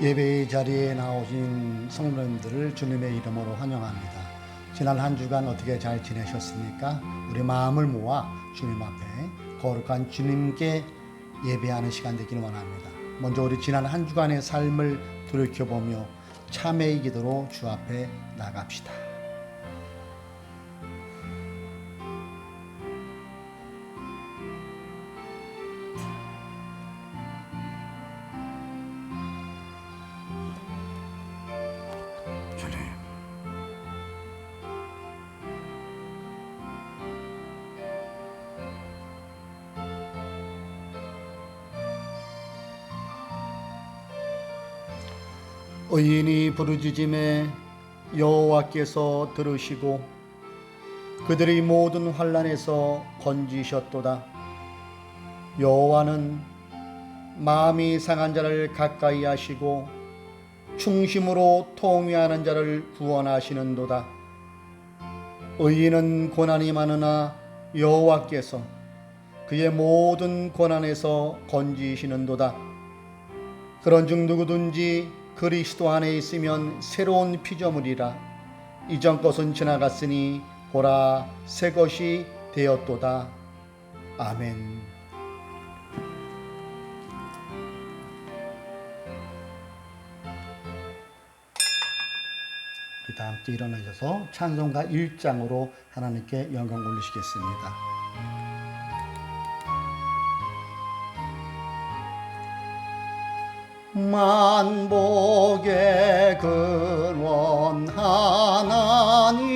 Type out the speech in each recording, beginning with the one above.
예배의 자리에 나오신 성도님들을 주님의 이름으로 환영합니다. 지난 한 주간 어떻게 잘 지내셨습니까? 우리 마음을 모아 주님 앞에 거룩한 주님께 예배하는 시간 되기를 원합니다. 먼저 우리 지난 한 주간의 삶을 돌이켜보며 참회의 기도로 주 앞에 나갑시다. 의인이 부르짖음에 여호와께서 들으시고 그들의 모든 환난에서 건지셨도다. 여호와는 마음이 상한 자를 가까이 하시고 충심으로 통회하는 자를 구원하시는도다. 의인은 고난이 많으나 여호와께서 그의 모든 고난에서 건지시는도다. 그런즉 누구든지 그리스도 안에 있으면 새로운 피조물이라. 이전 것은 지나갔으니 보라 새 것이 되었도다. 아멘. 다 함께 일어나셔서 찬송가 1장으로 하나님께 영광 올리시겠습니다. 만복의 근원 하나님,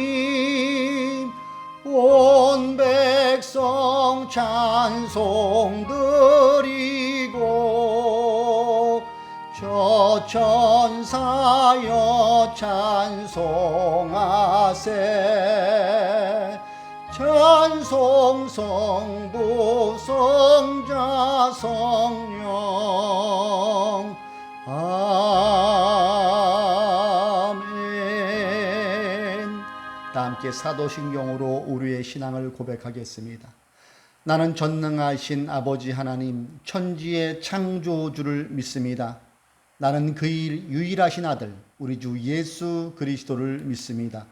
온 백성 찬송 드리고 저 천사여 찬송하세. 찬송 성부 성자 성령 아멘. 다 함께 사도신경으로 우리의 신앙을 고백하겠습니다. 나는 전능하신 아버지 하나님 천지의 창조주를 믿습니다. 나는 그의 유일하신 아들 우리 주 예수 그리스도를 믿습니다.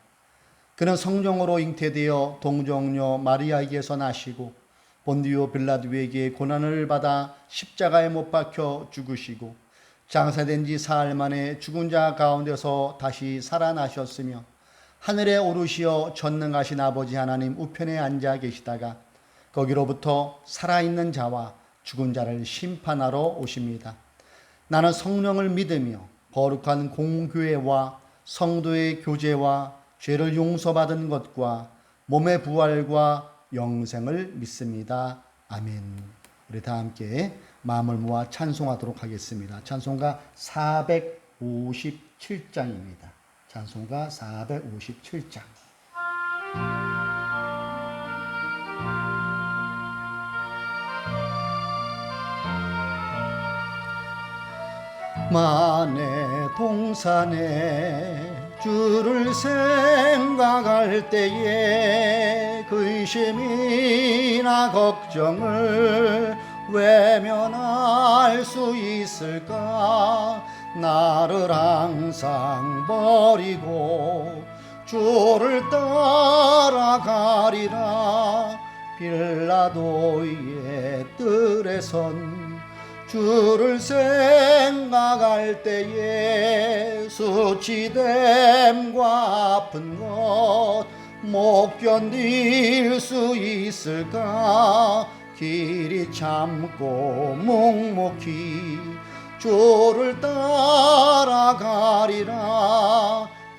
그는 성령으로 잉태되어 동정녀 마리아에게서 나시고 본디오 빌라도에게 고난을 받아 십자가에 못 박혀 죽으시고 장사된 지 사흘 만에 죽은 자 가운데서 다시 살아나셨으며 하늘에 오르시어 전능하신 아버지 하나님 우편에 앉아 계시다가 거기로부터 살아있는 자와 죽은 자를 심판하러 오십니다. 나는 성령을 믿으며 거룩한 공교회와 성도의 교제와 죄를 용서받은 것과 몸의 부활과 영생을 믿습니다. 아멘. 우리 다 함께 마음을 모아 찬송하도록 하겠습니다. 찬송가 457장입니다. 찬송가 457장. 만해 동산에 주를 생각할 때에 근심이나 걱정을 외면할 수 있을까? 나를 항상 버리고 주를 따라가리라. 빌라도의 뜰에선 주를 생각할 때에 수치됨과 아픈 것 못 견딜 수 있을까? 길이 참고 묵묵히 주를 따라가리라.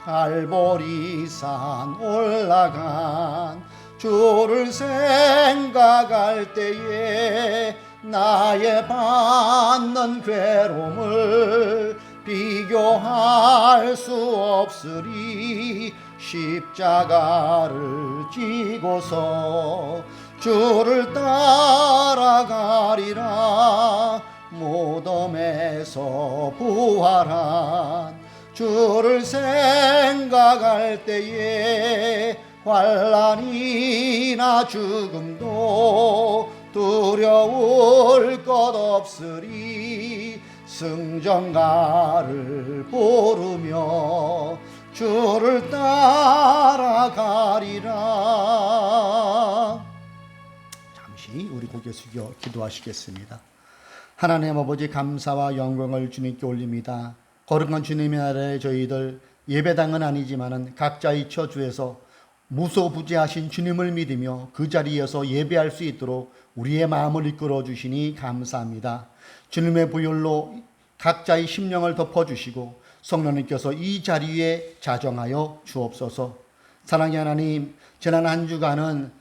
갈보리산 올라간 주를 생각할 때에 나의 받는 괴로움을 비교할 수 없으리. 십자가를 지고서 주를 따라가리라. 무덤에서 부활한 주를 생각할 때에 환난이나 죽음도 두려울 것 없으리. 승전가를 부르며 주를 따라가리라. 잠시 우리 고개 숙여 기도하시겠습니다. 하나님 아버지, 감사와 영광을 주님께 올립니다. 거룩한 주님의 나라에 저희들 예배당은 아니지만은 각자의 처주에서 무소부재하신 주님을 믿으며 그 자리에서 예배할 수 있도록 우리의 마음을 이끌어 주시니 감사합니다. 주님의 보혈로 각자의 심령을 덮어주시고 성령님께서 이 자리에 자정하여 주옵소서. 사랑의 하나님, 지난 한 주간은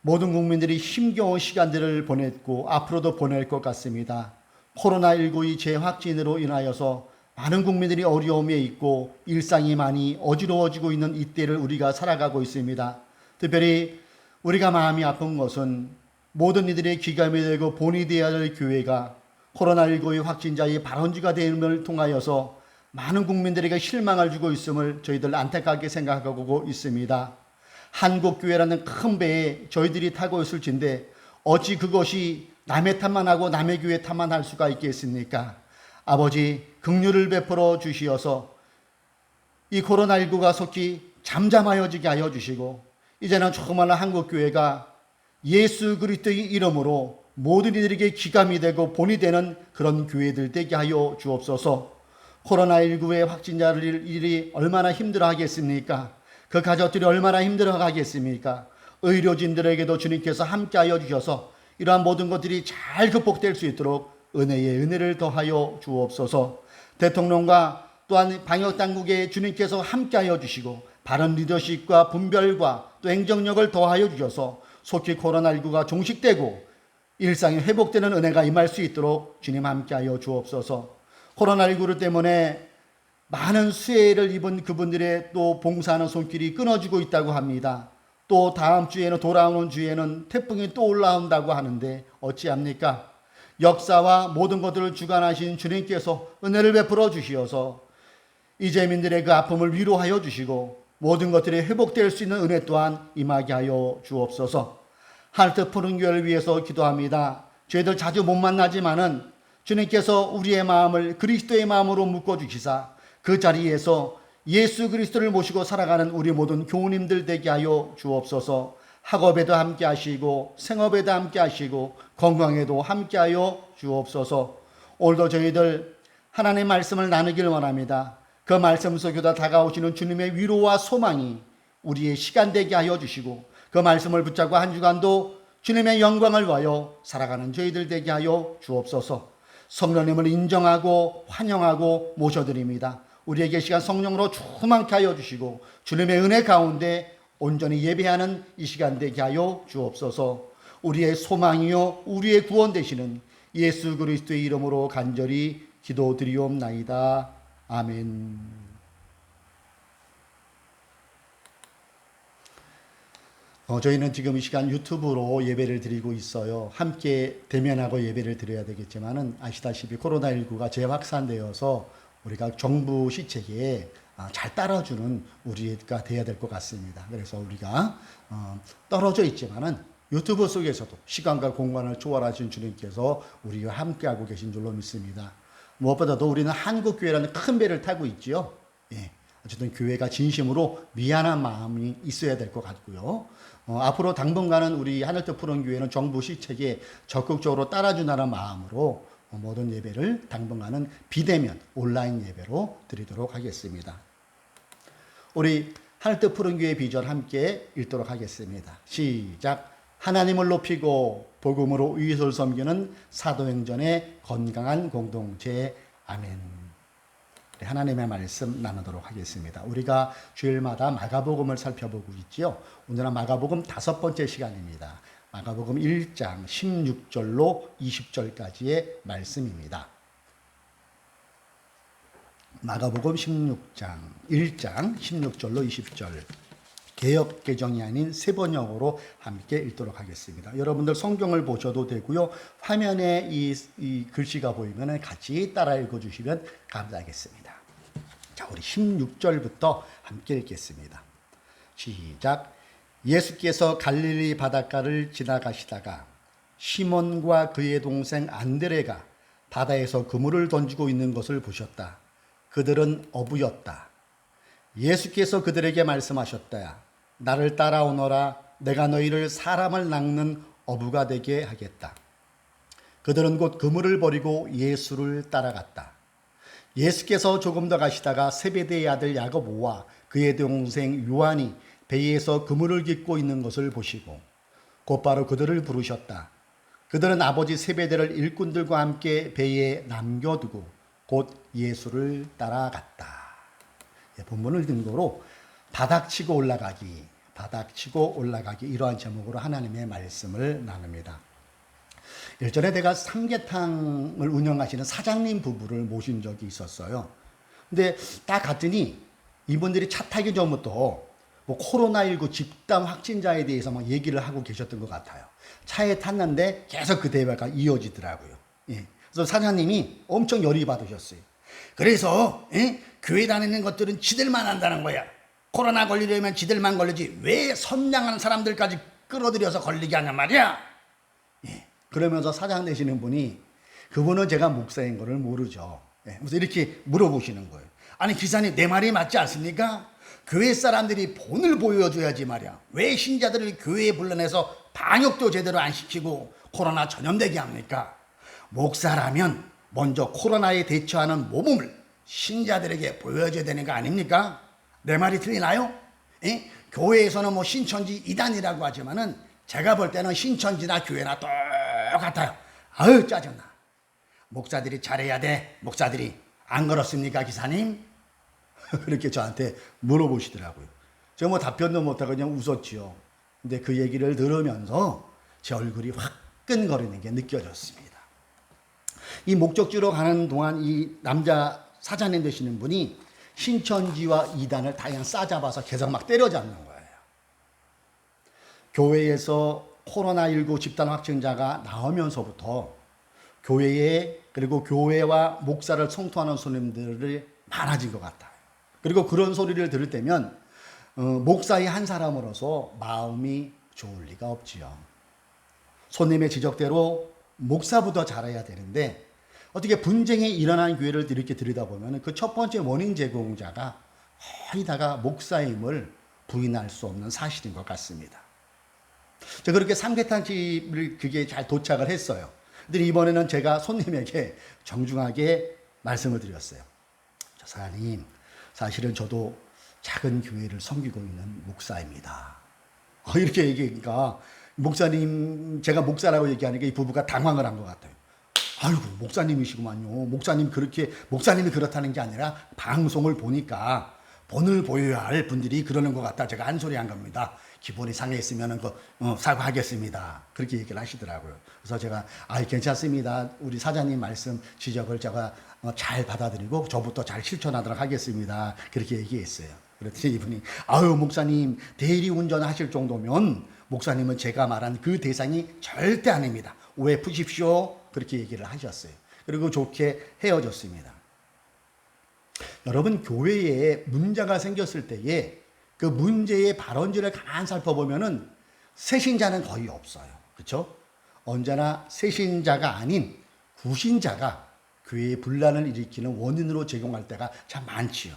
모든 국민들이 힘겨운 시간들을 보냈고 앞으로도 보낼 것 같습니다. 코로나19의 재확진으로 인하여서 많은 국민들이 어려움에 있고 일상이 많이 어지러워지고 있는 이때를 우리가 살아가고 있습니다. 특별히 우리가 마음이 아픈 것은 모든 이들의 기감이 되고 본이 되어야 할 교회가 코로나19의 확진자의 발원지가 됨을 통하여서 많은 국민들에게 실망을 주고 있음을 저희들 안타깝게 생각하고 있습니다. 한국교회라는 큰 배에 저희들이 타고 있을진데 어찌 그것이 남의 탓만 하고 남의 교회 탓만 할 수가 있겠습니까? 아버지, 긍휼을 베풀어 주시어서 이 코로나19가 속히 잠잠하여지게 하여 주시고 이제는 정말 한국교회가 예수 그리스도의 이름으로 모든 이들에게 기감이 되고 본이 되는 그런 교회들 되게 하여 주옵소서. 코로나19의 확진자들이 얼마나 힘들어하겠습니까? 그 가족들이 얼마나 힘들어하겠습니까? 의료진들에게도 주님께서 함께하여 주셔서 이러한 모든 것들이 잘 극복될 수 있도록 은혜의 은혜를 더하여 주옵소서. 대통령과 또한 방역당국에 주님께서 함께하여 주시고 바른 리더십과 분별과 또 행정력을 더하여 주셔서 속히 코로나19가 종식되고 일상이 회복되는 은혜가 임할 수 있도록 주님 함께하여 주옵소서. 코로나19 때문에 많은 수혜를 입은 그분들의 또 봉사하는 손길이 끊어지고 있다고 합니다. 또 다음 주에는 돌아오는 주에는 태풍이 또 올라온다고 하는데 어찌합니까? 역사와 모든 것들을 주관하신 주님께서 은혜를 베풀어 주시어서 이재민들의 그 아픔을 위로하여 주시고 모든 것들이 회복될 수 있는 은혜 또한 임하게 하여 주옵소서. 하늘뜻 푸른 교회를 위해서 기도합니다. 저희들 자주 못 만나지만은 주님께서 우리의 마음을 그리스도의 마음으로 묶어주시사 그 자리에서 예수 그리스도를 모시고 살아가는 우리 모든 교우님들 되게 하여 주옵소서. 학업에도 함께 하시고 생업에도 함께 하시고 건강에도 함께 하여 주옵소서. 오늘도 저희들 하나님의 말씀을 나누길 원합니다. 그 말씀 속에다 다가오시는 주님의 위로와 소망이 우리의 시간 되게 하여 주시고 그 말씀을 붙잡고 한 주간도 주님의 영광을 위하여 살아가는 저희들 되게 하여 주옵소서. 성령님을 인정하고 환영하고 모셔드립니다. 우리에게 시간 성령으로 충만케 하여 주시고 주님의 은혜 가운데 온전히 예배하는 이 시간 되게 하여 주옵소서. 우리의 소망이요 우리의 구원 되시는 예수 그리스도의 이름으로 간절히 기도드리옵나이다. 아멘. 저희는 지금 이 시간 유튜브로 예배를 드리고 있어요. 함께 대면하고 예배를 드려야 되겠지만은 아시다시피 코로나19가 재확산되어서 우리가 정부 시책에 잘 따라주는 우리가 돼야 될 것 같습니다. 그래서 우리가 떨어져 있지만은 유튜브 속에서도 시간과 공간을 초월하신 주님께서 우리와 함께하고 계신 줄로 믿습니다. 무엇보다도 우리는 한국교회라는 큰 배를 타고 있지요. 예. 어쨌든 교회가 진심으로 미안한 마음이 있어야 될 것 같고요. 앞으로 당분간은 우리 하늘뜻 푸른 교회는 정부 시책에 적극적으로 따라준다는 마음으로 모든 예배를 당분간은 비대면 온라인 예배로 드리도록 하겠습니다. 우리 하늘뜻 푸른 교회 비전 함께 읽도록 하겠습니다. 시작. 하나님을 높이고 복음으로 이웃을 섬기는 사도행전의 건강한 공동체. 아멘. 하나님의 말씀 나누도록 하겠습니다. 우리가 주일마다 마가복음을 살펴보고 있지요. 오늘은 마가복음 5번째 시간입니다. 마가복음 1장 16절로 20절까지의 말씀입니다. 마가복음 1장 16절로 20절 개역 개정이 아닌 세번역으로 함께 읽도록 하겠습니다. 여러분들 성경을 보셔도 되고요. 화면에 이 글씨가 보이면 같이 따라 읽어주시면 감사하겠습니다. 자, 우리 16절부터 함께 읽겠습니다. 시작. 예수께서 갈릴리 바닷가를 지나가시다가 시몬과 그의 동생 안드레가 바다에서 그물을 던지고 있는 것을 보셨다. 그들은 어부였다. 예수께서 그들에게 말씀하셨다. 나를 따라오너라. 내가 너희를 사람을 낚는 어부가 되게 하겠다. 그들은 곧 그물을 버리고 예수를 따라갔다. 예수께서 조금 더 가시다가 세베대의 아들 야고보와 그의 동생 요한이 배에서 그물을 깃고 있는 것을 보시고 곧바로 그들을 부르셨다. 그들은 아버지 세베대를 일꾼들과 함께 배에 남겨두고 곧 예수를 따라갔다. 본문을 근거로 바닥치고 올라가기 이러한 제목으로 하나님의 말씀을 나눕니다. 일전에 내가 삼계탕을 운영하시는 사장님 부부를 모신 적이 있었어요. 근데 딱 갔더니 이분들이 차 타기 전부터 뭐 코로나19 집단 확진자에 대해서 막 얘기를 하고 계셨던 것 같아요. 차에 탔는데 계속 그 대화가 이어지더라고요. 예. 그래서 사장님이 엄청 열이 받으셨어요. 그래서 교회 다니는 것들은 지들만 한다는 거야. 코로나 걸리려면 지들만 걸리지 왜 선량한 사람들까지 끌어들여서 걸리게 하냐 말이야. 예. 그러면서 사장 되시는 분이 그분은 제가 목사인 거를 모르죠. 예. 그래서 이렇게 물어보시는 거예요. 아니 기사님 내 말이 맞지 않습니까? 교회 사람들이 본을 보여줘야지 말이야. 왜 신자들을 교회에 불러내서 방역도 제대로 안 시키고 코로나 전염되게 합니까? 목사라면 먼저 코로나에 대처하는 모범을 신자들에게 보여줘야 되는 거 아닙니까? 내 말이 틀리나요? 에? 교회에서는 뭐 신천지 이단이라고 하지만은 제가 볼 때는 신천지나 교회나 똑같아요. 아유 짜증나. 목사들이 잘해야 돼. 목사들이 안 그렇습니까 기사님? 그렇게 저한테 물어보시더라고요. 제가 뭐 답변도 못하고 그냥 웃었지요. 근데 그 얘기를 들으면서 제 얼굴이 화끈거리는 게 느껴졌습니다. 이 목적지로 가는 동안 이 남자 사장님 되시는 분이 신천지와 이단을 다양 싸잡아서 계속 막 때려잡는 거예요. 교회에서 코로나19 집단 확진자가 나오면서부터 교회에 그리고 교회와 목사를 성토하는 손님들이 많아진 것 같아요. 그리고 그런 소리를 들을 때면 목사의 한 사람으로서 마음이 좋을 리가 없지요. 손님의 지적대로 목사부터 잘해야 되는데 어떻게 분쟁이 일어난 교회를 이렇게 들여다보면 그 첫 번째 원인 제공자가 거의 다가 목사임을 부인할 수 없는 사실인 것 같습니다. 저 그렇게 삼계탕집을 그게 잘 도착을 했어요. 근데 이번에는 제가 손님에게 정중하게 말씀을 드렸어요. 저 사장님, 사실은 저도 작은 교회를 섬기고 있는 목사입니다. 이렇게 얘기하니까 목사님, 제가 목사라고 얘기하니까 이 부부가 당황을 한 것 같아요. 아이고, 목사님이시구만요. 목사님이 그렇다는 게 아니라 방송을 보니까 본을 보여야 할 분들이 그러는 것 같다. 제가 한 소리 한 겁니다. 기본이 상해있으면 사과하겠습니다. 그렇게 얘기를 하시더라고요. 그래서 제가, 괜찮습니다. 우리 사장님 말씀, 지적을 제가 잘 받아들이고 저부터 잘 실천하도록 하겠습니다. 그렇게 얘기했어요. 그랬더니 이분이, 목사님, 대리 운전하실 정도면 목사님은 제가 말한 그 대상이 절대 아닙니다. 오해 푸십시오. 그렇게 얘기를 하셨어요. 그리고 좋게 헤어졌습니다. 여러분, 교회에 문제가 생겼을 때에 그 문제의 발원지를 가만 살펴보면은 새신자는 거의 없어요. 그렇죠? 언제나 새신자가 아닌 구신자가 교회에 분란을 일으키는 원인으로 제공할 때가 참 많지요.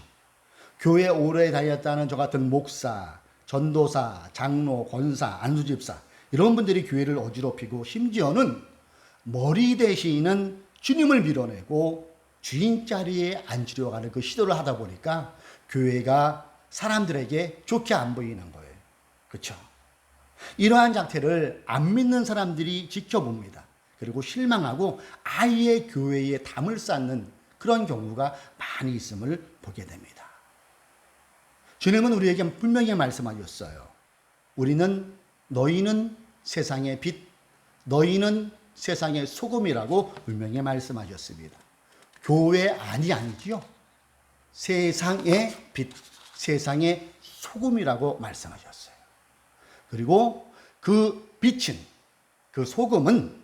교회에 오래 다녔다는 저 같은 목사, 전도사, 장로, 권사, 안수집사 이런 분들이 교회를 어지럽히고 심지어는 머리 대신은 주님을 밀어내고 주인 자리에 앉으려고 하는 그 시도를 하다 보니까 교회가 사람들에게 좋게 안 보이는 거예요. 그렇죠? 이러한 장태를 안 믿는 사람들이 지켜봅니다. 그리고 실망하고 아예 교회에 담을 쌓는 그런 경우가 많이 있음을 보게 됩니다. 주님은 우리에게 분명히 말씀하셨어요. 너희는 세상의 빛, 너희는 세상의 소금이라고 분명히 말씀하셨습니다. 교회 아니지요. 세상의 빛, 세상의 소금이라고 말씀하셨어요. 그리고 그 빛은, 그 소금은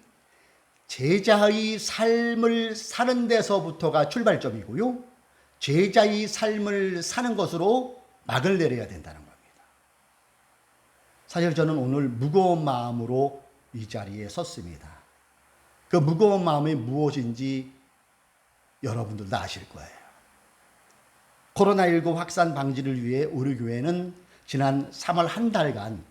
제자의 삶을 사는 데서부터가 출발점이고요. 제자의 삶을 사는 것으로 막을 내려야 된다는 겁니다. 사실 저는 오늘 무거운 마음으로 이 자리에 섰습니다. 그 무거운 마음이 무엇인지 여러분들도 아실 거예요. 코로나19 확산 방지를 위해 우리 교회는 지난 3월 한 달간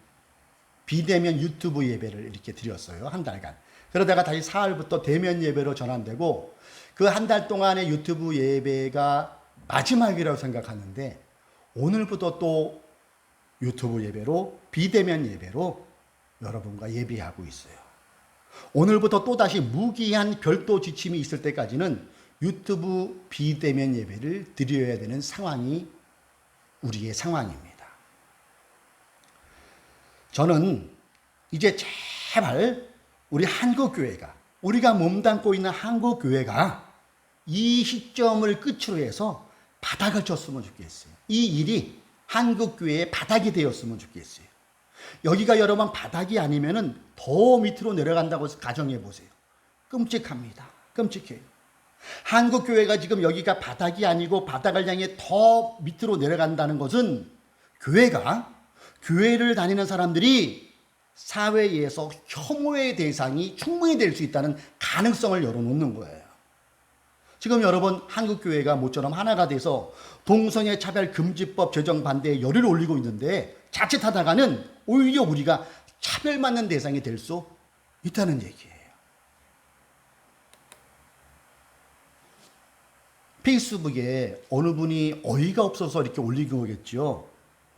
비대면 유튜브 예배를 이렇게 드렸어요. 한 달간. 그러다가 다시 4월부터 대면 예배로 전환되고 그 한 달 동안의 유튜브 예배가 마지막이라고 생각하는데 오늘부터 또 유튜브 예배로 비대면 예배로 여러분과 예배하고 있어요. 오늘부터 또다시 무기한 별도 지침이 있을 때까지는 유튜브 비대면 예배를 드려야 되는 상황이 우리의 상황입니다. 저는 이제 제발 우리 한국교회가 우리가 몸담고 있는 한국교회가 이 시점을 끝으로 해서 바닥을 쳤으면 좋겠어요. 이 일이 한국교회의 바닥이 되었으면 좋겠어요. 여기가 여러분 바닥이 아니면은 더 밑으로 내려간다고 가정해 보세요. 끔찍합니다. 끔찍해요. 한국교회가 지금 여기가 바닥이 아니고 바닥을 향해 더 밑으로 내려간다는 것은 교회를 다니는 사람들이 사회에서 혐오의 대상이 충분히 될 수 있다는 가능성을 열어놓는 거예요. 지금 여러분 한국교회가 모처럼 하나가 돼서 동성애 차별 금지법 제정 반대에 열의를 올리고 있는데 자칫하다가는 오히려 우리가 차별받는 대상이 될 수 있다는 얘기예요. 페이스북에 어느 분이 어이가 없어서 이렇게 올린 거겠죠.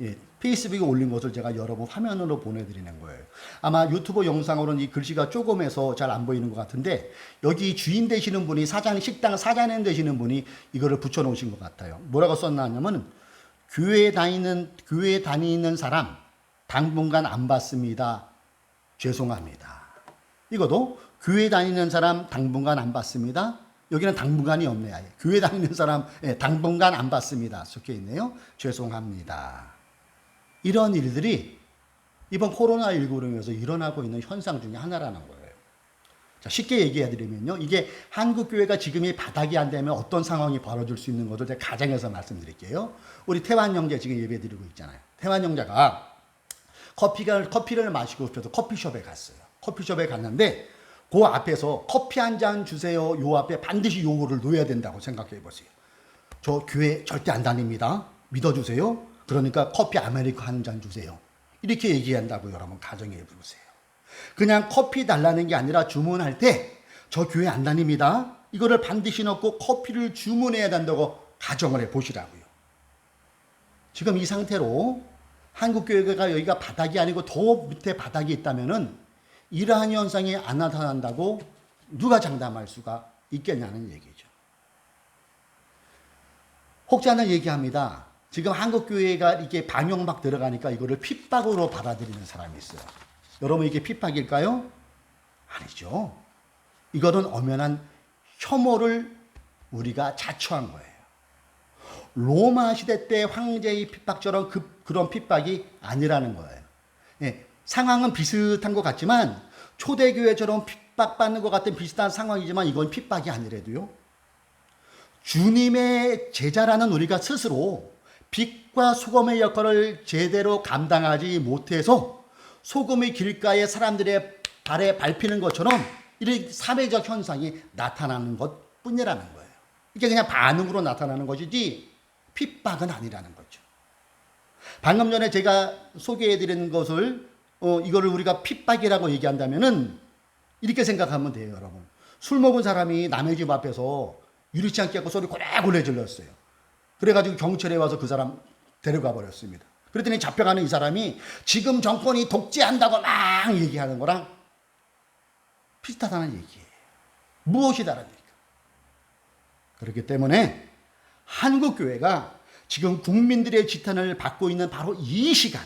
예, 페이스북에 올린 것을 제가 여러분 화면으로 보내드리는 거예요. 아마 유튜브 영상으로는 이 글씨가 조금해서 잘 안 보이는 것 같은데 여기 주인 되시는 분이 식당 사장님 되시는 분이 이거를 붙여놓으신 것 같아요. 뭐라고 썼나냐면 교회 다니는 사람 당분간 안 받습니다. 죄송합니다. 이것도 교회 다니는 사람 당분간 안 받습니다. 여기는 당분간이 없네요. 교회 다니는 사람 당분간 안 받습니다. 적혀 있네요. 죄송합니다. 이런 일들이 이번 코로나19로 인해서 일어나고 있는 현상 중에 하나라는 거예요. 자, 쉽게 얘기해 드리면요. 이게 한국교회가 지금이 바닥이 안 되면 어떤 상황이 벌어질 수 있는 것을 제가 가정해서 말씀드릴게요. 우리 태환 형제 지금 예배 드리고 있잖아요. 태환 형제가 커피를 마시고 싶어서 커피숍에 갔어요. 커피숍에 갔는데 그 앞에서 커피 한 잔 주세요. 요 앞에 반드시 요거를 놓아야 된다고 생각해 보세요. 저 교회 절대 안 다닙니다. 믿어주세요. 그러니까 커피 아메리카 한 잔 주세요. 이렇게 얘기한다고 여러분 가정해 보세요. 그냥 커피 달라는 게 아니라 주문할 때 저 교회 안 다닙니다. 이거를 반드시 넣고 커피를 주문해야 된다고 가정을 해 보시라고요. 지금 이 상태로 한국교회가 여기가 바닥이 아니고 더 밑에 바닥이 있다면은 이러한 현상이 안 나타난다고 누가 장담할 수가 있겠냐는 얘기죠. 혹자는 얘기합니다. 지금 한국교회가 이렇게 방역막 들어가니까 이거를 핍박으로 받아들이는 사람이 있어요. 여러분 이게 핍박일까요? 아니죠. 이거는 엄연한 혐오를 우리가 자초한 거예요. 로마 시대 때 황제의 핍박처럼 그런 핍박이 아니라는 거예요. 예, 상황은 비슷한 것 같지만 초대교회처럼 핍박받는 것 같은 비슷한 상황이지만 이건 핍박이 아니래도요. 주님의 제자라는 우리가 스스로 빛과 소금의 역할을 제대로 감당하지 못해서 소금의 길가에 사람들의 발에 밟히는 것처럼 이런 사회적 현상이 나타나는 것 뿐이라는 거예요. 이게 그냥 반응으로 나타나는 것이지 핍박은 아니라는 거죠. 방금 전에 제가 소개해드린 것을 이거를 우리가 핍박이라고 얘기한다면은 이렇게 생각하면 돼요, 여러분. 술 먹은 사람이 남의 집 앞에서 유리치 않게 하고 소리 고래고래 질렀어요. 그래가지고 경찰에 와서 그 사람 데려가 버렸습니다. 그랬더니 잡혀가는 이 사람이 지금 정권이 독재한다고 막 얘기하는 거랑 비슷하다는 얘기예요. 무엇이 다릅니까? 그렇기 때문에 한국교회가 지금 국민들의 지탄을 받고 있는 바로 이 시간,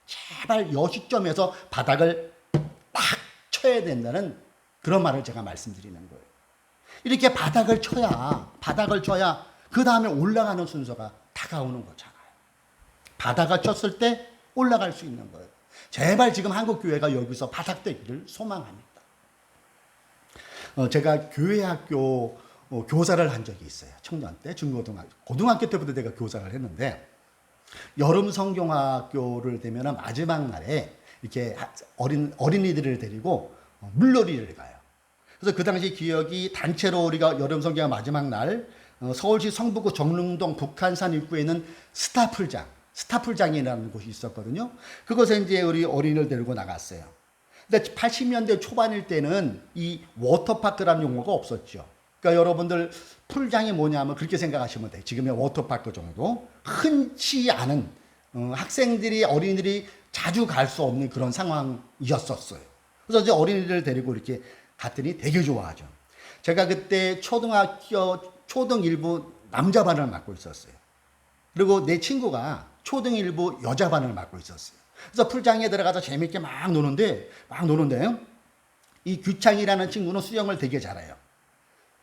제발 이 시점에서 바닥을 딱 쳐야 된다는 그런 말을 제가 말씀드리는 거예요. 이렇게 바닥을 쳐야 그 다음에 올라가는 순서가 다가오는 거잖아요. 바닥을 쳤을 때 올라갈 수 있는 거예요. 제발 지금 한국교회가 여기서 바닥되기를 소망합니다. 제가 교회학교 교사를 한 적이 있어요. 청년 때, 고등학교 때부터 내가 교사를 했는데 여름 성경학교를 되면 마지막 날에 이렇게 어린이들을 데리고 물놀이를 가요. 그래서 그 당시 기억이 단체로 우리가 여름 성경 마지막 날 서울시 성북구 정릉동 북한산 입구에 있는 스타풀장이라는 곳이 있었거든요. 그곳에 이제 우리 어린이를 데리고 나갔어요. 근데 80년대 초반일 때는 이 워터파크라는 용어가 없었죠. 그러니까 여러분들 풀장이 뭐냐면 그렇게 생각하시면 돼요. 지금의 워터파크 정도. 흔치 않은 학생들이 어린이들이 자주 갈 수 없는 그런 상황이었었어요. 그래서 이제 어린이를 데리고 이렇게 갔더니 되게 좋아하죠. 제가 그때 초등 1부 남자반을 맡고 있었어요. 그리고 내 친구가 초등 1부 여자반을 맡고 있었어요. 그래서 풀장에 들어가서 재밌게 막 노는데 이 규창이라는 친구는 수영을 되게 잘해요.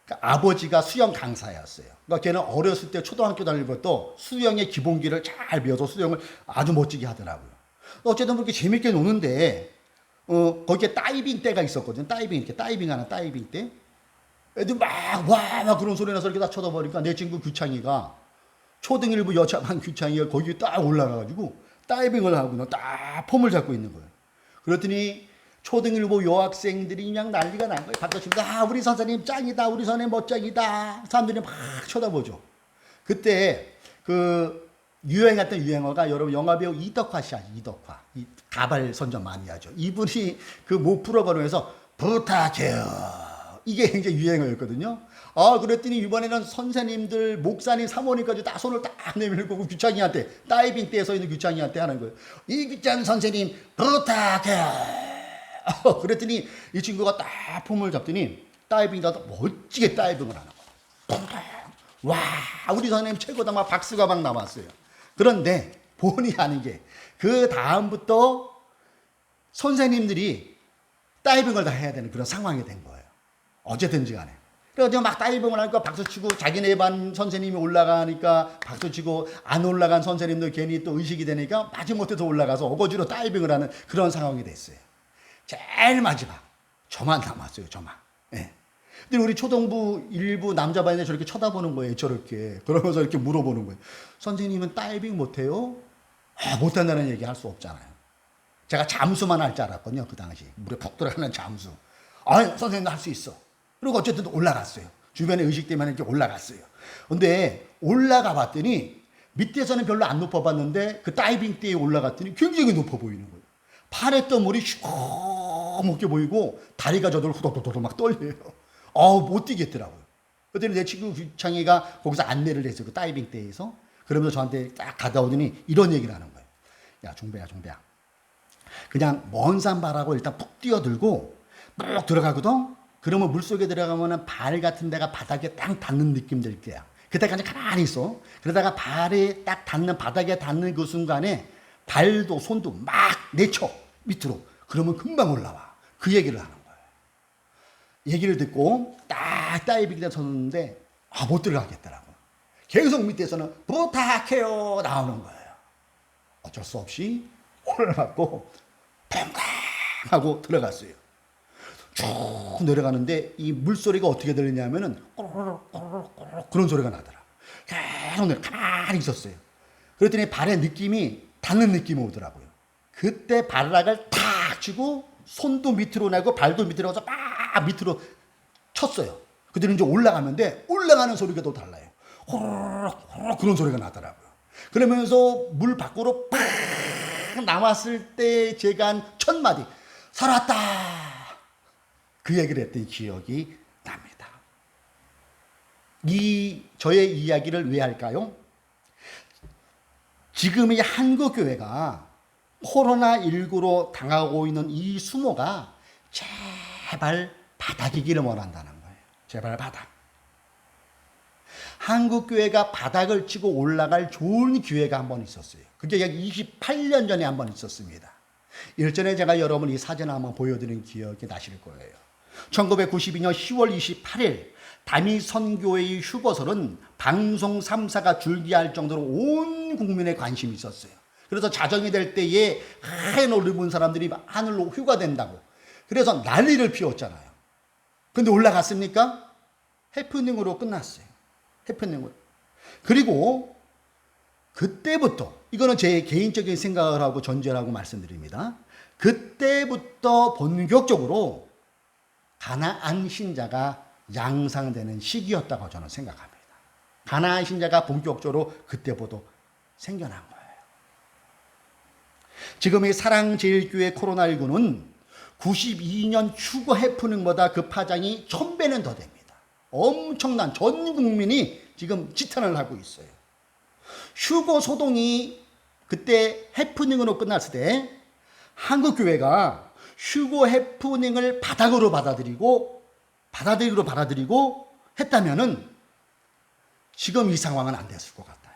그러니까 아버지가 수영 강사였어요. 그러니까 걔는 어렸을 때 초등학교 다닐 것도 수영의 기본기를 잘 배워서 수영을 아주 멋지게 하더라고요. 어쨌든 그렇게 재밌게 노는데 거기에 다이빙 때가 있었거든요. 다이빙 때. 애들 막 그런 소리 나서 이렇게 다 쳐다보니까 내 친구 규창이가 초등 1부 여자반 규창이가 거기 딱 올라가가지고 다이빙을 하고 딱 폼을 잡고 있는 거예요. 그랬더니 초등 1부 여학생들이 그냥 난리가 난 거예요. 박수치면서 우리 선생님 짱이다. 우리 선생님 멋쟁이다. 사람들이 막 쳐다보죠. 그때 그 유행했던 유행어가 여러분 영화배우 이덕화 씨 아시죠? 이덕화. 이 가발 선전 많이 하죠. 이분이 그 모 프로그램에서 부탁해요. 이게 이제 유행어였거든요. 그랬더니 이번에는 선생님들, 목사님, 사모님까지 다 손을 딱 내밀고 규창이한테, 다이빙 때에 서 있는 규창이한테 하는 거예요. 이 규창 선생님, 부탁해요. 그랬더니 이 친구가 딱 폼을 잡더니 다이빙도 멋지게 다이빙을 하는 거예요. 와, 우리 선생님 최고다. 막 박수가 막 나왔어요. 그런데 본의 아니게 그 다음부터 선생님들이 다이빙을 다 해야 되는 그런 상황이 된 거예요. 어쨌든지 간에. 그래서 막 다이빙을 하니까 박수치고 자기네 반 선생님이 올라가니까 박수치고 안 올라간 선생님들 괜히 또 의식이 되니까 마지못해서 올라가서 어거지로 다이빙을 하는 그런 상황이 됐어요. 제일 마지막 저만 남았어요. 저만. 예. 근데 우리 초등부 1부 남자반이 저렇게 쳐다보는 거예요. 저렇게. 그러면서 이렇게 물어보는 거예요. 선생님은 다이빙 못해요? 못한다는 얘기 할 수 없잖아요. 제가 잠수만 할 줄 알았거든요. 그 당시. 물에 푹 들어가는 잠수. 선생님도 할 수 있어. 그리고 어쨌든 올라갔어요. 주변에 의식 때문에 이렇게 올라갔어요. 근데 올라가 봤더니 밑에서는 별로 안 높아 봤는데 그 다이빙 때에 올라갔더니 굉장히 높아 보이는 거예요. 파랬던 물이 시커멓게 보이고 다리가 저절로 후덕후덕 막 떨려요. 못 뛰겠더라고요. 그랬더니 내 친구 규창이가 거기서 안내를 했어요. 그 다이빙 때에서. 그러면서 저한테 딱 가다오더니 이런 얘기를 하는 거예요. 야, 종배야. 그냥 먼 산 바라고 일단 푹 뛰어들고 푹 들어가거든? 그러면 물속에 들어가면 발 같은 데가 바닥에 딱 닿는 느낌 들 거야. 그때까지 가만히 있어. 그러다가 발이 딱 바닥에 닿는 그 순간에 발도 손도 막 내쳐 밑으로. 그러면 금방 올라와. 그 얘기를 하는 거예요. 얘기를 듣고 딱 다이빙에 섰는데 못 들어가겠더라고. 계속 밑에서는 부탁해요 나오는 거예요. 어쩔 수 없이 올라갔고 팽팽 하고 들어갔어요. 쭉 내려가는데 이 물소리가 어떻게 들리냐면은 그런 소리가 나더라. 계속 가만히 있었어요. 그랬더니 발에 느낌이 닿는 느낌이 오더라고요. 그때 발락을 탁 치고 손도 밑으로 내고 발도 밑으로 가서 막 밑으로 쳤어요. 그랬더니 이제 올라가는데 올라가는 소리가 또 달라요. 호로록 그런 소리가 나더라고요. 그러면서 물 밖으로 팍 나왔을 때 제가 한 첫 마디 살았다. 그 얘기를 했던 기억이 납니다. 저의 이야기를 왜 할까요? 지금의 한국교회가 코로나19로 당하고 있는 이 수모가 제발 바닥이기를 원한다는 거예요. 제발 바닥. 한국교회가 바닥을 치고 올라갈 좋은 기회가 한 번 있었어요. 그게 약 28년 전에 한 번 있었습니다. 일전에 제가 여러분 이 사진을 한번 보여드린 기억이 나실 거예요. 1992년 10월 28일 다미선교회의 휴거설은 방송 3사가 줄기할 정도로 온 국민의 관심이 있었어요. 그래서 자정이 될 때에 하얀 옷을 입은 사람들이 하늘로 휴가된다고. 그래서 난리를 피웠잖아요. 근데 올라갔습니까? 해프닝으로 끝났어요. 해프닝으로. 그리고 그때부터 이거는 제 개인적인 생각을 하고 전제를 하고 말씀드립니다. 그때부터 본격적으로 가나안 신자가 양상되는 시기였다고 저는 생각합니다. 가나안 신자가 본격적으로 그때부터 생겨난 거예요. 지금 이 사랑제일교회 코로나19는 92년 휴거 해프닝보다 그 파장이 1000배는 더 됩니다. 엄청난 전 국민이 지금 지탄을 하고 있어요. 휴거 소동이 그때 해프닝으로 끝났을 때 한국교회가 휴거 해프닝을 바닥으로 받아들이고 했다면은 지금 이 상황은 안 됐을 것 같아요.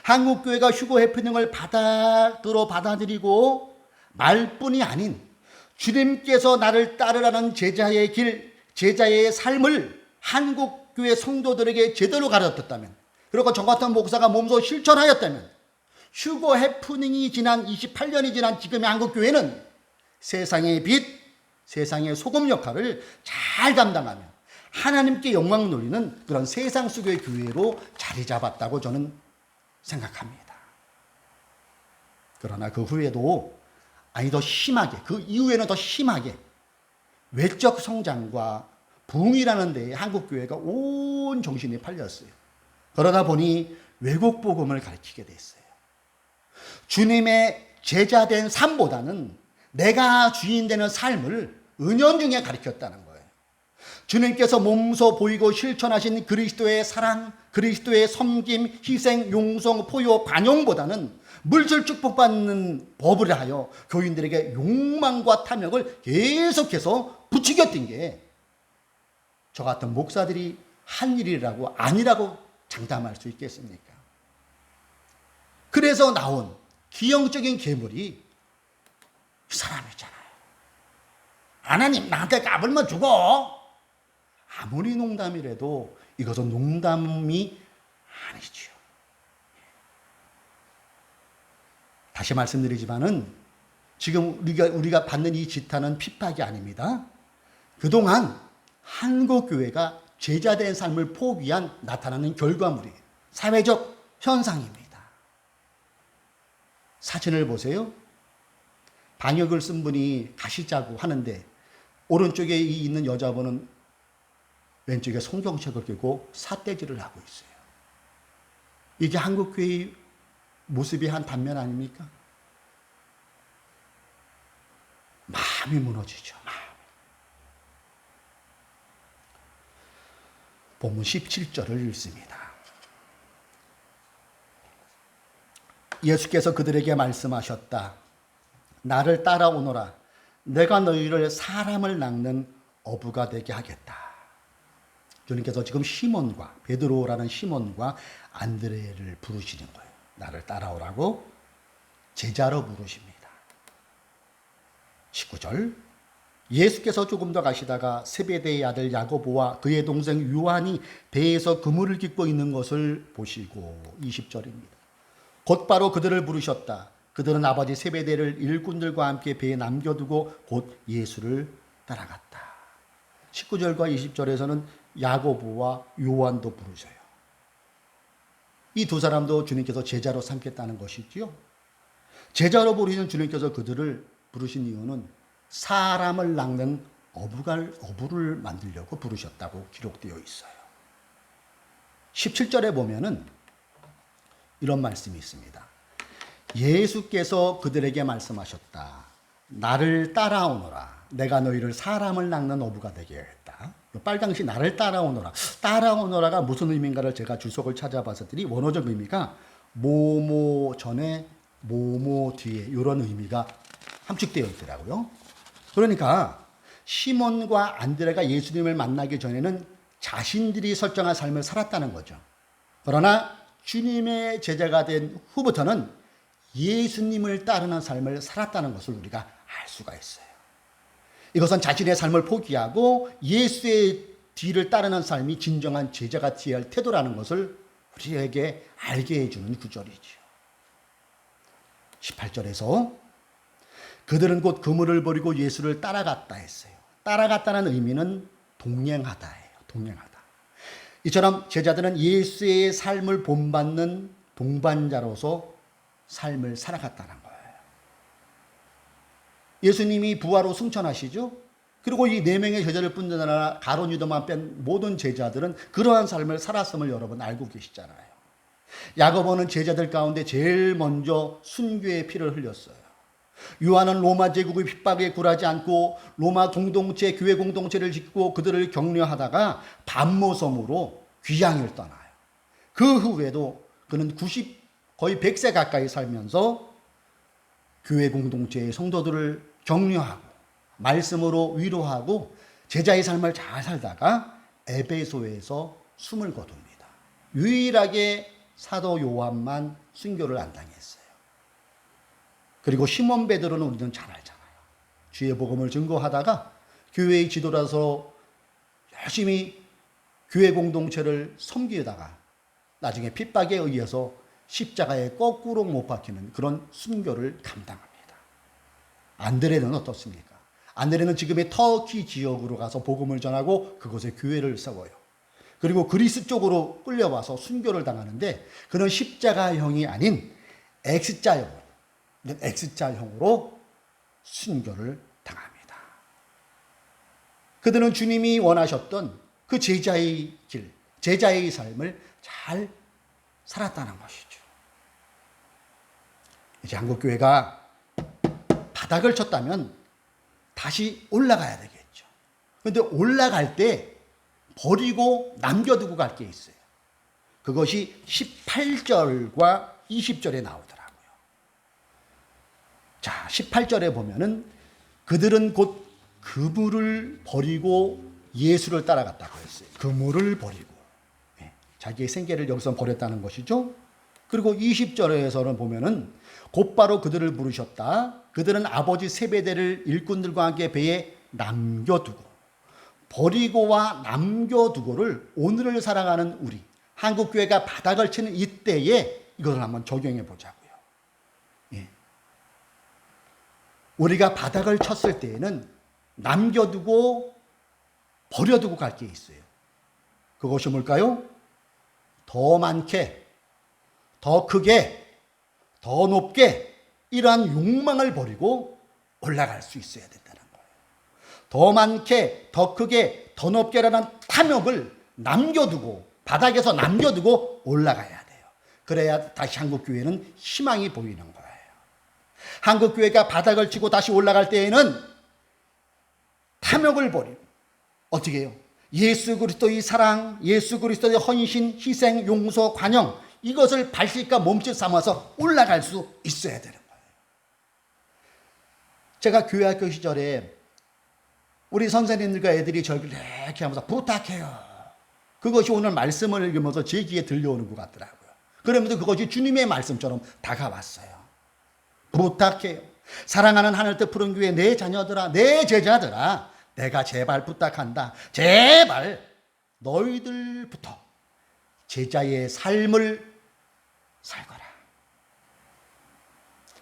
한국교회가 휴거 해프닝을 바닥으로 받아들이고 말뿐이 아닌 주님께서 나를 따르라는 제자의 길, 제자의 삶을 한국교회 성도들에게 제대로 가르쳤다면, 그리고 저 같은 목사가 몸소 실천하였다면, 휴거 해프닝이 지난 28년이 지난 지금의 한국교회는 세상의 빛, 세상의 소금 역할을 잘 감당하며 하나님께 영광 돌리는 그런 세상 속의 교회로 자리 잡았다고 저는 생각합니다. 그러나 그 후에도 더 심하게, 그 이후에는 더 심하게 외적 성장과 부흥이라는 데에 한국교회가 온 정신이 팔렸어요. 그러다 보니 외국 복음을 가르치게 됐어요. 주님의 제자된 삶보다는 내가 주인 되는 삶을 은연중에 가르쳤다는 거예요. 주님께서 몸소 보이고 실천하신 그리스도의 사랑, 그리스도의 섬김, 희생, 용서, 포요, 관용보다는 물질 축복받는 법을 하여 교인들에게 욕망과 탐욕을 계속해서 부추겼던 게 저 같은 목사들이 한 일이라고 아니라고 장담할 수 있겠습니까? 그래서 나온 기형적인 괴물이 사람이잖아요. 하나님 나한테 까불면 죽어. 아무리 농담이라도 이것은 농담이 아니죠. 다시 말씀드리지만은 지금 우리가 받는 이 지탄은 핍박이 아닙니다. 그동안 한국교회가 제자된 삶을 포기한 나타나는 결과물이에요. 사회적 현상입니다. 사진을 보세요. 방역을 쓴 분이 가시자고 하는데 오른쪽에 있는 여자분은 왼쪽에 성경책을 끼고 삿대질을 하고 있어요. 이게 한국교회의 모습의 한 단면 아닙니까? 마음이 무너지죠. 본문 17절을 읽습니다. 예수께서 그들에게 말씀하셨다. 나를 따라오너라. 내가 너희를 사람을 낚는 어부가 되게 하겠다. 주님께서 지금 시몬과 베드로라는 시몬과 안드레를 부르시는 거예요. 나를 따라오라고 제자로 부르십니다. 19절 예수께서 조금 더 가시다가 세베대의 아들 야고보와 그의 동생 요한이 배에서 그물을 깃고 있는 것을 보시고 20절입니다. 곧바로 그들을 부르셨다. 그들은 아버지 세베대를 일꾼들과 함께 배에 남겨두고 곧 예수를 따라갔다. 19절과 20절에서는 야고보와 요한도 부르셔요. 이 두 사람도 주님께서 제자로 삼겠다는 것이지요. 제자로 부르시는 주님께서 그들을 부르신 이유는 사람을 낚는 어부를 만들려고 부르셨다고 기록되어 있어요. 17절에 보면은 이런 말씀이 있습니다. 예수께서 그들에게 말씀하셨다. 나를 따라오너라. 내가 너희를 사람을 낚는 어부가 되게 하겠다. 빨강시 나를 따라오너라. 따라오너라가 무슨 의미인가를 제가 주석을 찾아봤더니 원어적 의미가 뭐뭐 전에 뭐뭐 뒤에 이런 의미가 함축되어 있더라고요. 그러니까 시몬과 안드레가 예수님을 만나기 전에는 자신들이 설정한 삶을 살았다는 거죠. 그러나 주님의 제자가 된 후부터는 예수님을 따르는 삶을 살았다는 것을 우리가 알 수가 있어요. 이것은 자신의 삶을 포기하고 예수의 뒤를 따르는 삶이 진정한 제자가 되어야 할 태도라는 것을 우리에게 알게 해주는 구절이죠. 18절에서 그들은 곧 그물을 버리고 예수를 따라갔다 했어요. 따라갔다는 의미는 동행하다예요. 동행하다. 이처럼 제자들은 예수의 삶을 본받는 동반자로서 삶을 살아갔다는 거예요. 예수님이 부활로 승천하시죠? 그리고 이 네 명의 제자를 뿐 아니라 가룟 유다만 뺀 모든 제자들은 그러한 삶을 살았음을 여러분 알고 계시잖아요. 야고보는 제자들 가운데 제일 먼저 순교의 피를 흘렸어요. 요한은 로마 제국의 핍박에 굴하지 않고 로마 공동체, 교회 공동체를 짓고 그들을 격려하다가 반모섬으로 귀향을 떠나요. 그 후에도 그는 거의 100세 가까이 살면서 교회 공동체의 성도들을 격려하고 말씀으로 위로하고 제자의 삶을 잘 살다가 에베소에서 숨을 거둡니다. 유일하게 사도 요한만 순교를 안 당했어요. 그리고 시몬 베드로는 우리는 잘 알잖아요. 주의 복음을 증거하다가 교회의 지도라서 열심히 교회 공동체를 섬기다가 나중에 핍박에 의해서 십자가에 거꾸로 못 박히는 그런 순교를 감당합니다. 안드레는 어떻습니까? 안드레는 지금의 터키 지역으로 가서 복음을 전하고 그곳에 교회를 세워요. 그리고 그리스 쪽으로 끌려와서 순교를 당하는데 그는 십자가형이 아닌 X자형으로 순교를 당합니다. 그들은 주님이 원하셨던 그 제자의 길, 제자의 삶을 잘 살았다는 것이죠. 이제 한국교회가 바닥을 쳤다면 다시 올라가야 되겠죠. 그런데 올라갈 때 버리고 남겨두고 갈 게 있어요. 그것이 18절과 20절에 나오더라고요. 자, 18절에 보면은 그들은 곧 그물을 버리고 예수를 따라갔다고 했어요. 그물을 버리고. 자기의 생계를 여기서 버렸다는 것이죠. 그리고 20절에서는 보면은 곧바로 그들을 부르셨다. 그들은 아버지 세베대를 일꾼들과 함께 배에 남겨두고, 버리고와 남겨두고를 오늘을 살아가는 우리 한국교회가 바닥을 치는 이때에 이것을 한번 적용해 보자고요. 예. 우리가 바닥을 쳤을 때에는 남겨두고 버려두고 갈 게 있어요. 그것이 뭘까요? 더 많게, 더 크게, 더 높게 이러한 욕망을 버리고 올라갈 수 있어야 된다는 거예요. 더 많게, 더 크게, 더 높게라는 탐욕을 남겨두고 바닥에서 남겨두고 올라가야 돼요. 그래야 다시 한국교회는 희망이 보이는 거예요. 한국교회가 바닥을 치고 다시 올라갈 때에는 탐욕을 버리고 어떻게 해요? 예수 그리스도의 사랑, 예수 그리스도의 헌신, 희생, 용서, 관용 이것을 발실과 몸짓 삼아서 올라갈 수 있어야 되는 거예요. 제가 교회학교 시절에 우리 선생님들과 애들이 저를 이렇게 하면서 부탁해요. 그것이 오늘 말씀을 읽으면서 제 귀에 들려오는 것 같더라고요. 그러면서 그것이 주님의 말씀처럼 다가왔어요. 부탁해요. 사랑하는 하늘뜻 푸른 교회 내 자녀들아, 내 제자들아, 내가 제발 부탁한다. 제발 너희들부터 제자의 삶을 살거라.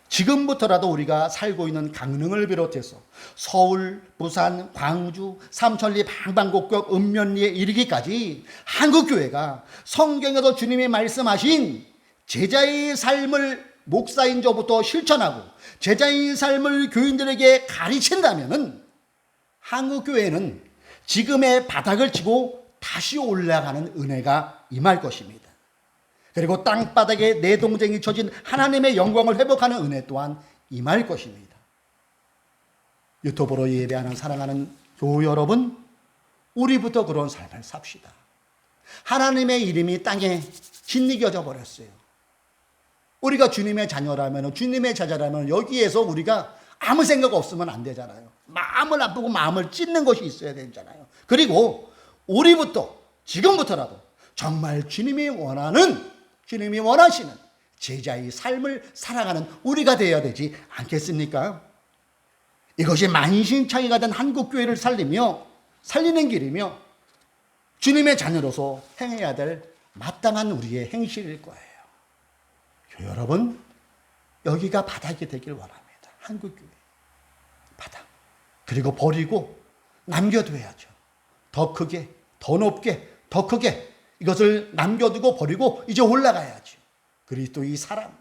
지금부터라도 우리가 살고 있는 강릉을 비롯해서 서울, 부산, 광주, 삼천리, 방방곡곡, 읍면리에 이르기까지 한국교회가 성경에서 주님이 말씀하신 제자의 삶을 목사인 저부터 실천하고 제자의 삶을 교인들에게 가르친다면은 한국교회는 지금의 바닥을 치고 다시 올라가는 은혜가 임할 것입니다. 그리고 땅바닥에 내 동생이 쳐진 하나님의 영광을 회복하는 은혜 또한 임할 것입니다. 유튜브로 예배하는 사랑하는 교우 여러분, 우리부터 그런 삶을 삽시다. 하나님의 이름이 땅에 짓이겨져 버렸어요. 우리가 주님의 자녀라면, 주님의 제자라면 여기에서 우리가 아무 생각 없으면 안 되잖아요. 마음을 아프고 마음을 찢는 것이 있어야 되잖아요. 그리고 우리부터 지금부터라도 정말 주님이 원하시는 제자의 삶을 살아가는 우리가 되어야 되지 않겠습니까? 이것이 만신창이가 된 한국교회를 살리는 길이며 주님의 자녀로서 행해야 될 마땅한 우리의 행실일 거예요. 여러분, 여기가 바닥이 되길 원합니다. 한국교회 바닥. 그리고 버리고 남겨둬야죠. 더 크게, 더 높게, 더 크게 이것을 남겨두고 버리고 이제 올라가야죠. 그리스도의 사랑,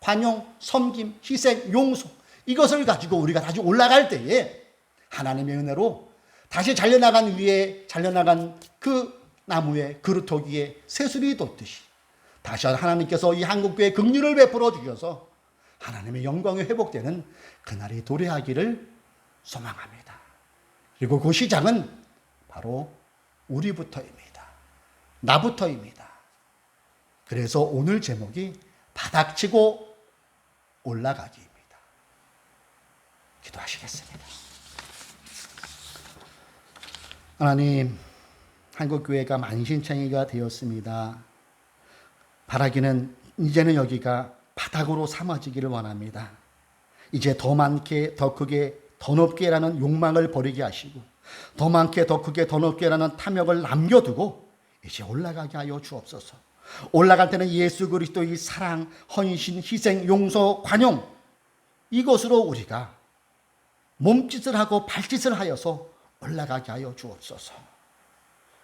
관용, 섬김, 희생, 용서 이것을 가지고 우리가 다시 올라갈 때에 하나님의 은혜로 다시 잘려나간 그 나무에 그루터기에 새술이 돋듯이 다시 하나님께서 이 한국교회에 긍휼을 베풀어 주셔서 하나님의 영광이 회복되는 그날이 도래하기를 소망합니다. 그리고 그 시작은 바로 우리부터입니다. 나부터입니다. 그래서 오늘 제목이 바닥치고 올라가기입니다. 기도하시겠습니다. 하나님, 한국교회가 만신창이가 되었습니다. 바라기는 이제는 여기가 바닥으로 삼아지기를 원합니다. 이제 더 많게, 더 크게, 더 높게라는 욕망을 버리게 하시고 더 많게, 더 크게, 더 높게라는 탐욕을 남겨두고 이제 올라가게 하여 주옵소서. 올라갈 때는 예수 그리스도의 사랑, 헌신, 희생, 용서, 관용 이것으로 우리가 몸짓을 하고 발짓을 하여서 올라가게 하여 주옵소서.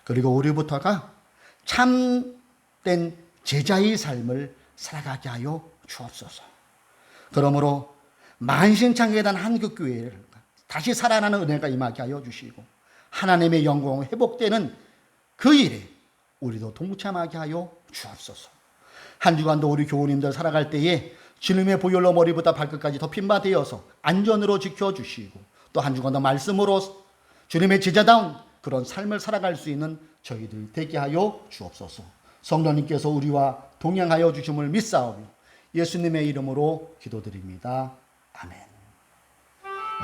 그리고 우리부터가 참된 제자의 삶을 살아가게 하여 주옵소서. 그러므로 만신창에 대한 한국교회를 다시 살아나는 은혜가 임하게 하여 주시고 하나님의 영광이 회복되는 그 일에 우리도 동참하게 하여 주옵소서. 한 주간도 우리 교우님들 살아갈 때에 주님의 보혈로 머리부터 발끝까지 덮인 바 되어서 안전으로 지켜주시고 또 한 주간도 말씀으로 주님의 제자다운 그런 삶을 살아갈 수 있는 저희들 되게 하여 주옵소서. 성령님께서 우리와 동행하여 주심을 믿사오며 예수님의 이름으로 기도드립니다. 아멘.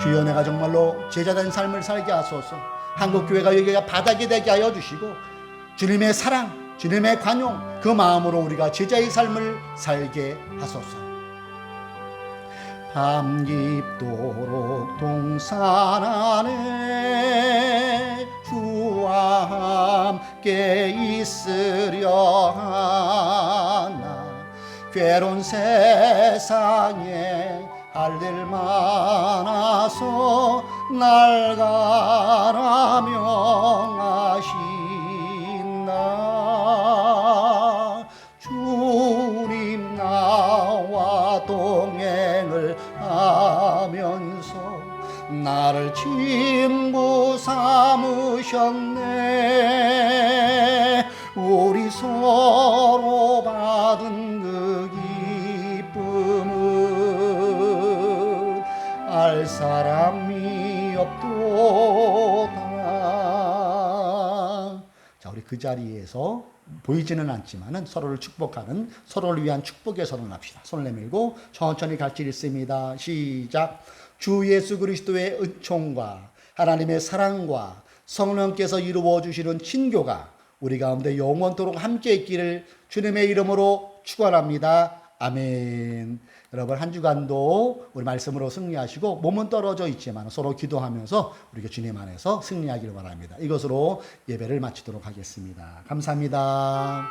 주여, 내가 정말로 제자된 삶을 살게 하소서. 한국교회가 여기가 바닥이 되게 하여 주시고 주님의 사랑, 주님의 관용 그 마음으로 우리가 제자의 삶을 살게 하소서. 밤 깊도록 동산 안에 주와 함께 있으려 하나 괴로운 세상에 할 일 많아서 날 가라 명하신다. 주님 나와 동행을 하면서 나를 친구 삼으셨네. 우리 서로 받은 그 기쁨을 알 사람이 없도다. 자, 우리 그 자리에서 보이지는 않지만은 서로를 축복하는, 서로를 위한 축복의 선언을 합시다. 손을 내밀고 천천히 같이 읽습니다. 시작. 주 예수 그리스도의 은총과 하나님의 사랑과 성령께서 이루어 주시는 친교가 우리 가운데 영원토록 함께 있기를 주님의 이름으로 축원합니다. 아멘. 여러분, 한 주간도 우리 말씀으로 승리하시고 몸은 떨어져 있지만 서로 기도하면서 우리가 주님 안에서 승리하기를 바랍니다. 이것으로 예배를 마치도록 하겠습니다. 감사합니다.